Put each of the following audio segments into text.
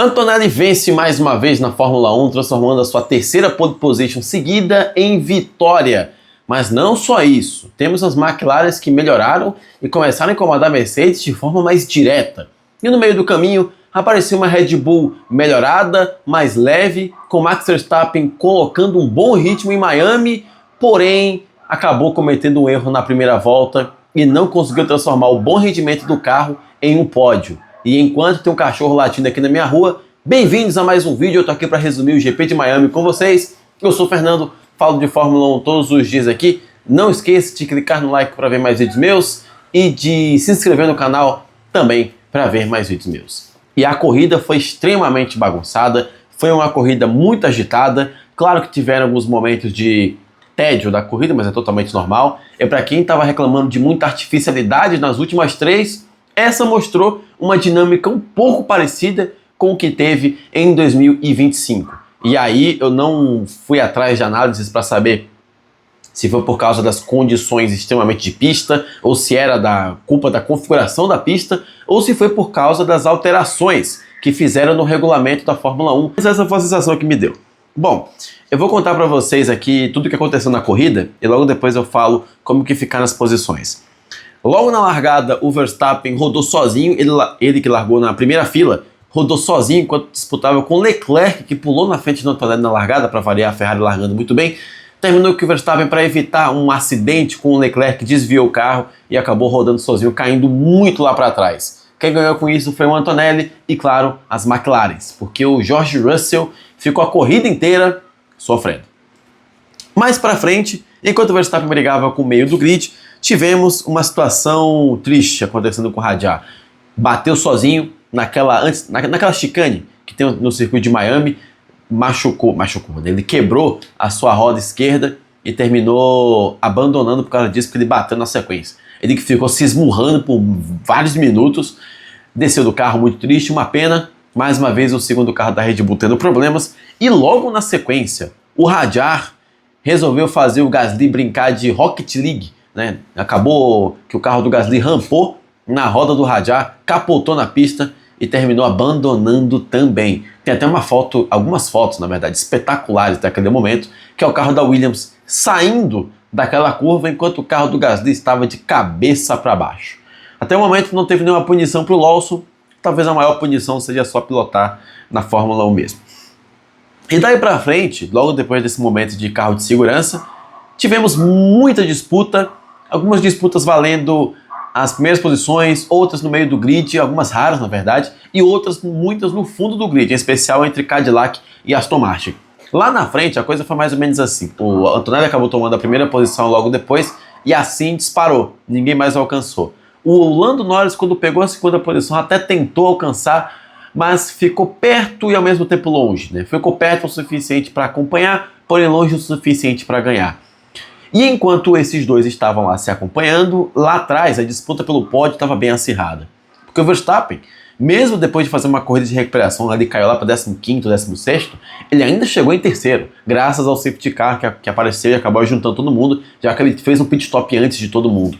Antonelli vence mais uma vez na Fórmula 1, transformando a sua terceira pole position seguida em vitória. Mas não só isso, temos as McLaren que melhoraram e começaram a incomodar a Mercedes de forma mais direta. E no meio do caminho apareceu uma Red Bull melhorada, mais leve, com Max Verstappen colocando um bom ritmo em Miami, porém acabou cometendo um erro na primeira volta e não conseguiu transformar o bom rendimento do carro em um pódio. E enquanto tem um cachorro latindo aqui na minha rua, bem-vindos a mais um vídeo. Eu tô aqui para resumir o GP de Miami com vocês. Eu sou o Fernando, falo de Fórmula 1 todos os dias aqui. Não esqueça de clicar no like para ver mais vídeos meus e de se inscrever no canal também para ver mais vídeos meus. E a corrida foi extremamente bagunçada, foi uma corrida muito agitada. Claro que tiveram alguns momentos de tédio da corrida, mas é totalmente normal. É para quem estava reclamando de muita artificialidade nas últimas três, essa mostrou uma dinâmica um pouco parecida com o que teve em 2025. E aí eu não fui atrás de análises para saber se foi por causa das condições extremamente de pista, ou se era da culpa da configuração da pista, ou se foi por causa das alterações que fizeram no regulamento da Fórmula 1. Mas essa foi a sensação que me deu. Bom, eu vou contar para vocês aqui tudo o que aconteceu na corrida e logo depois eu falo como que ficar nas posições. Logo na largada, o Verstappen rodou sozinho, ele que largou na primeira fila, rodou sozinho enquanto disputava com Leclerc, que pulou na frente do Antonelli na largada, para variar, a Ferrari largando muito bem. Terminou que o Verstappen, para evitar um acidente com o Leclerc, desviou o carro e acabou rodando sozinho, caindo muito lá para trás. Quem ganhou com isso foi o Antonelli e, claro, as McLaren, porque o George Russell ficou a corrida inteira sofrendo. Mais para frente, enquanto o Verstappen brigava com o meio do grid, tivemos uma situação triste acontecendo com o Hadjar. Bateu sozinho naquela chicane que tem no circuito de Miami, machucou, ele quebrou a sua roda esquerda e terminou abandonando por causa disso, porque ele bateu na sequência. Ele que ficou se esmurrando por vários minutos, desceu do carro muito triste, uma pena. Mais uma vez o segundo carro da Red Bull tendo problemas, e logo na sequência o Hadjar resolveu fazer o Gasly brincar de Rocket League, né? Acabou que o carro do Gasly rampou na roda do Hadjar, capotou na pista e terminou abandonando também. Tem até algumas fotos, na verdade, espetaculares daquele momento, que é o carro da Williams saindo daquela curva enquanto o carro do Gasly estava de cabeça para baixo. Até o momento não teve nenhuma punição para o Lawson, talvez a maior punição seja só pilotar na Fórmula 1 mesmo. E daí para frente, logo depois desse momento de carro de segurança, tivemos muita disputa, algumas disputas valendo as primeiras posições, outras no meio do grid, algumas raras na verdade, e outras muitas no fundo do grid, em especial entre Cadillac e Aston Martin. Lá na frente a coisa foi mais ou menos assim, o Antonelli acabou tomando a primeira posição logo depois e assim disparou, ninguém mais alcançou. O Lando Norris, quando pegou a segunda posição, até tentou alcançar, mas ficou perto e ao mesmo tempo longe, né? Ficou perto o suficiente para acompanhar, porém longe o suficiente para ganhar. E enquanto esses dois estavam lá se acompanhando, lá atrás a disputa pelo pódio estava bem acirrada. Porque o Verstappen, mesmo depois de fazer uma corrida de recuperação, ele caiu lá para 15º, 16º, ele ainda chegou em terceiro, graças ao safety car que apareceu e acabou juntando todo mundo, já que ele fez um pit stop antes de todo mundo.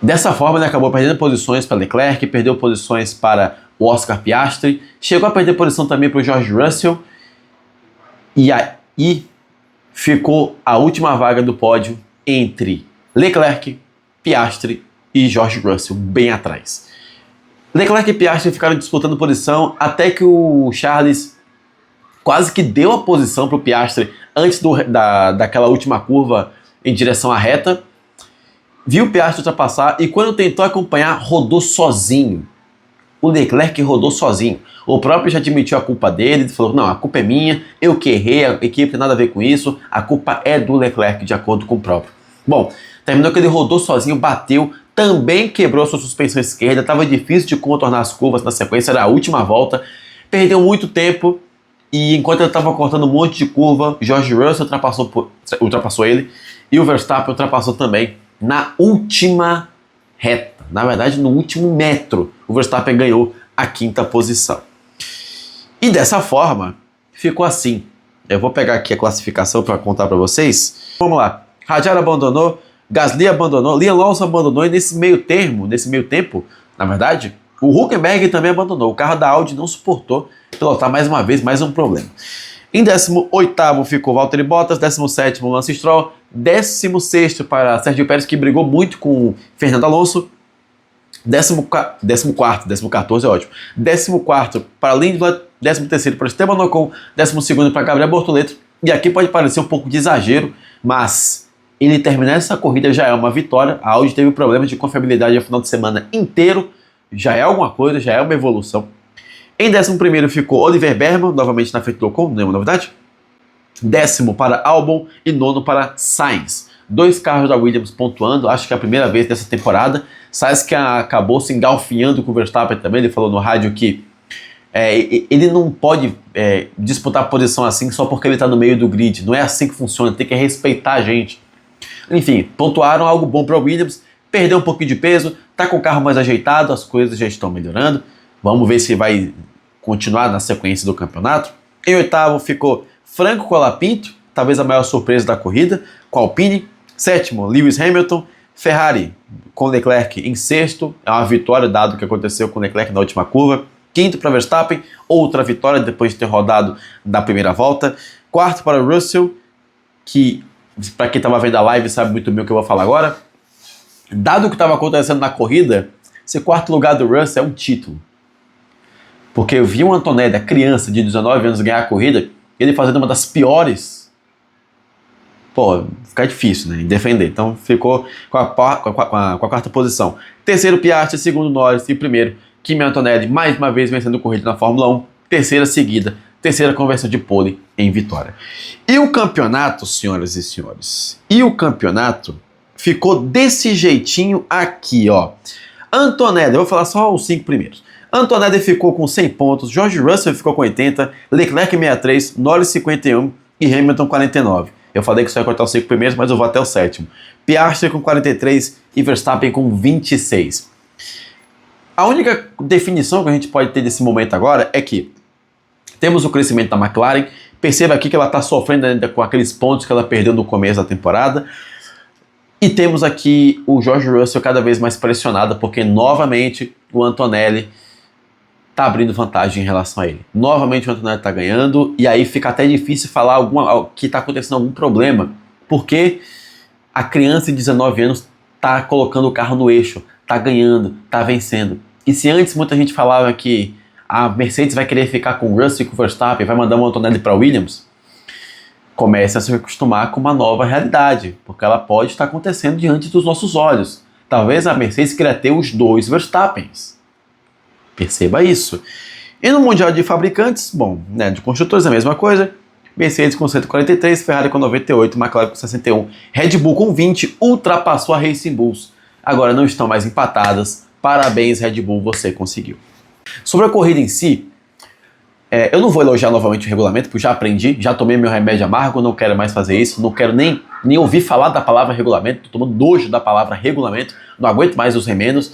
Dessa forma ele acabou perdendo posições para Leclerc, perdeu posições para o Oscar Piastri, chegou a perder posição também para o George Russell, e aí ficou a última vaga do pódio entre Leclerc, Piastri e George Russell, bem atrás. Leclerc e Piastri ficaram disputando posição até que o Charles quase que deu a posição para o Piastri antes daquela última curva em direção à reta. Viu o Piastri ultrapassar e quando tentou acompanhar, rodou sozinho. O Leclerc rodou sozinho. O próprio já admitiu a culpa dele, falou, não, a culpa é minha, eu que errei, a equipe tem nada a ver com isso, a culpa é do Leclerc, de acordo com o próprio. Bom, terminou que ele rodou sozinho, bateu, também quebrou sua suspensão esquerda, estava difícil de contornar as curvas na sequência, era a última volta, perdeu muito tempo, e enquanto ele estava cortando um monte de curva, George Russell ultrapassou ele, e o Verstappen ultrapassou também na última reta. Na verdade, no último metro, o Verstappen ganhou a 5ª posição. E dessa forma, ficou assim. Eu vou pegar aqui a classificação para contar para vocês. Vamos lá. Hadjar abandonou, Gasly abandonou, Liam Lawson abandonou, e nesse meio tempo, na verdade, O Hülkenberg também abandonou. O carro da Audi não suportou pilotar mais uma vez, mais um problema. Em 18º ficou Valtteri Bottas, 17º Lance Stroll, 16º para Sérgio Pérez, que brigou muito com o Fernando Alonso, 14º é ótimo, 14º para Lindblad, 13º para Esteban Ocon, 12º para Gabriel Bortoleto, e aqui pode parecer um pouco de exagero, mas ele terminar essa corrida já é uma vitória. A Audi teve problemas de confiabilidade no final de semana inteiro, já é alguma coisa, já é uma evolução. Em 11º ficou Oliver Berman, novamente na frente do Ocon, nenhuma novidade. 10º para Albon e 9º para Sainz. 2 carros da Williams pontuando, acho que é a primeira vez dessa temporada. Sainz que acabou se engalfinhando com o Verstappen também, ele falou no rádio que ele não pode disputar posição assim só porque ele está no meio do grid. Não é assim que funciona, tem que respeitar a gente. Enfim, pontuaram algo bom para o Williams, perdeu um pouquinho de peso, está com o carro mais ajeitado, as coisas já estão melhorando. Vamos ver se vai continuar na sequência do campeonato. Em 8º ficou Franco Colapinto, talvez a maior surpresa da corrida, com a Alpine. 7º, Lewis Hamilton. Ferrari com Leclerc em 6º, é uma vitória dado o que aconteceu com Leclerc na última curva. 5º para Verstappen, outra vitória depois de ter rodado da primeira volta. 4º para Russell, que para quem estava vendo a live sabe muito bem o que eu vou falar agora. Dado o que estava acontecendo na corrida, esse 4º lugar do Russell é um título. Porque eu vi um Antonelli, a criança de 19 anos, ganhar a corrida, ele fazendo uma das piores. Pô, fica difícil, né, em defender. Então ficou com a 4ª posição. 3º Piastri, 2º Norris e 1º Kimi Antonelli, mais uma vez vencendo corrida na Fórmula 1. 3ª seguida, 3ª conversão de pole em vitória. E o campeonato, senhoras e senhores, ficou desse jeitinho aqui, ó. Antonelli, eu vou falar só os 5 primeiros. Antonelli ficou com 100 pontos, George Russell ficou com 80, Leclerc 63, Norris 51 e Hamilton 49. Eu falei que só ia cortar os 5 primeiros, mas eu vou até o 7º. Piastri com 43 e Verstappen com 26. A única definição que a gente pode ter desse momento agora é que temos o crescimento da McLaren. Perceba aqui que ela está sofrendo ainda com aqueles pontos que ela perdeu no começo da temporada. E temos aqui o George Russell cada vez mais pressionado, porque novamente o Antonelli está abrindo vantagem em relação a ele. Novamente o Antonelli está ganhando, e aí fica até difícil falar que está acontecendo algum problema, porque a criança de 19 anos está colocando o carro no eixo, está ganhando, está vencendo. E se antes muita gente falava que a Mercedes vai querer ficar com o Russell e com o Verstappen, vai mandar o Antonelli para a Williams, comece a se acostumar com uma nova realidade, porque ela pode estar acontecendo diante dos nossos olhos. Talvez a Mercedes queira ter os 2 Verstappens. Perceba isso. E no Mundial de Fabricantes, bom, né, de construtores é a mesma coisa. Mercedes com 143, Ferrari com 98, McLaren com 61, Red Bull com 20, ultrapassou a Racing Bulls. Agora não estão mais empatadas. Parabéns, Red Bull, você conseguiu. Sobre a corrida em si, eu não vou elogiar novamente o regulamento, porque já aprendi, já tomei meu remédio amargo, não quero mais fazer isso, não quero nem ouvir falar da palavra regulamento, estou tomando nojo da palavra regulamento, não aguento mais os remendos.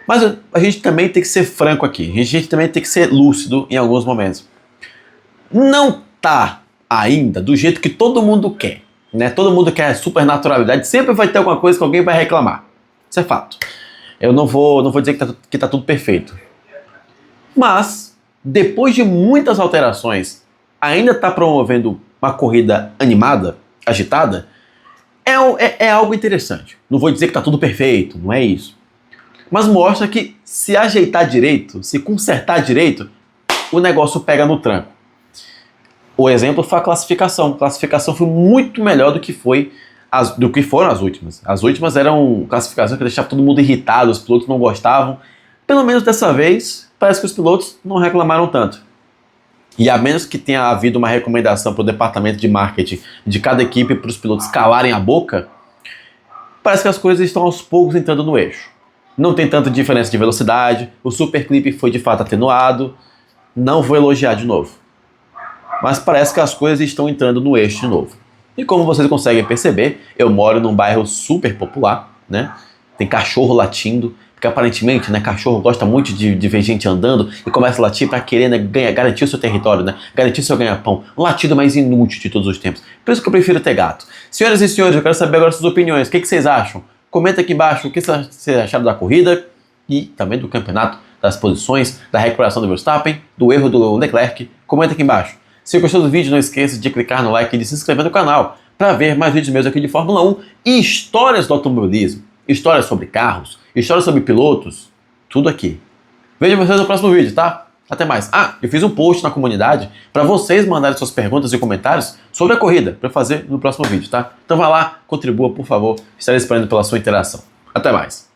Mas a gente também tem que ser franco aqui, a gente também tem que ser lúcido em alguns momentos. Não tá ainda do jeito que todo mundo quer, né? Todo mundo quer supernaturalidade, sempre vai ter alguma coisa que alguém vai reclamar. Isso é fato. Eu não vou dizer que tá tudo perfeito. Mas, depois de muitas alterações, ainda está promovendo uma corrida animada, agitada, é algo interessante. Não vou dizer que está tudo perfeito, não é isso. Mas mostra que se ajeitar direito, se consertar direito, o negócio pega no tranco. O exemplo foi a classificação. A classificação foi muito melhor do que foram as últimas. As últimas eram classificações que deixavam todo mundo irritado, os pilotos não gostavam. Pelo menos dessa vez, parece que os pilotos não reclamaram tanto. E a menos que tenha havido uma recomendação para o departamento de marketing de cada equipe para os pilotos calarem a boca, parece que as coisas estão aos poucos entrando no eixo. Não tem tanta diferença de velocidade, o Super Clip foi de fato atenuado, não vou elogiar de novo. Mas parece que as coisas estão entrando no eixo de novo. E como vocês conseguem perceber, eu moro num bairro super popular, né? Tem cachorro latindo, porque aparentemente, né, cachorro gosta muito de ver gente andando e começa a latir para querer, né, garantir o seu território, né, garantir o seu ganha-pão. Um latido mais inútil de todos os tempos. Por isso que eu prefiro ter gato. Senhoras e senhores, eu quero saber agora suas opiniões. O que vocês acham? Comenta aqui embaixo o que vocês acharam da corrida e também do campeonato das posições, da recuperação do Verstappen, do erro do Leclerc? Comenta aqui embaixo. Se gostou do vídeo, não esqueça de clicar no like e de se inscrever no canal para ver mais vídeos meus aqui de Fórmula 1 e histórias do automobilismo, histórias sobre carros, histórias sobre pilotos, tudo aqui. Vejo vocês no próximo vídeo, tá? Até mais. Ah, eu fiz um post na comunidade para vocês mandarem suas perguntas e comentários sobre a corrida para eu fazer no próximo vídeo, tá? Então vai lá, contribua, por favor. Estarei esperando pela sua interação. Até mais.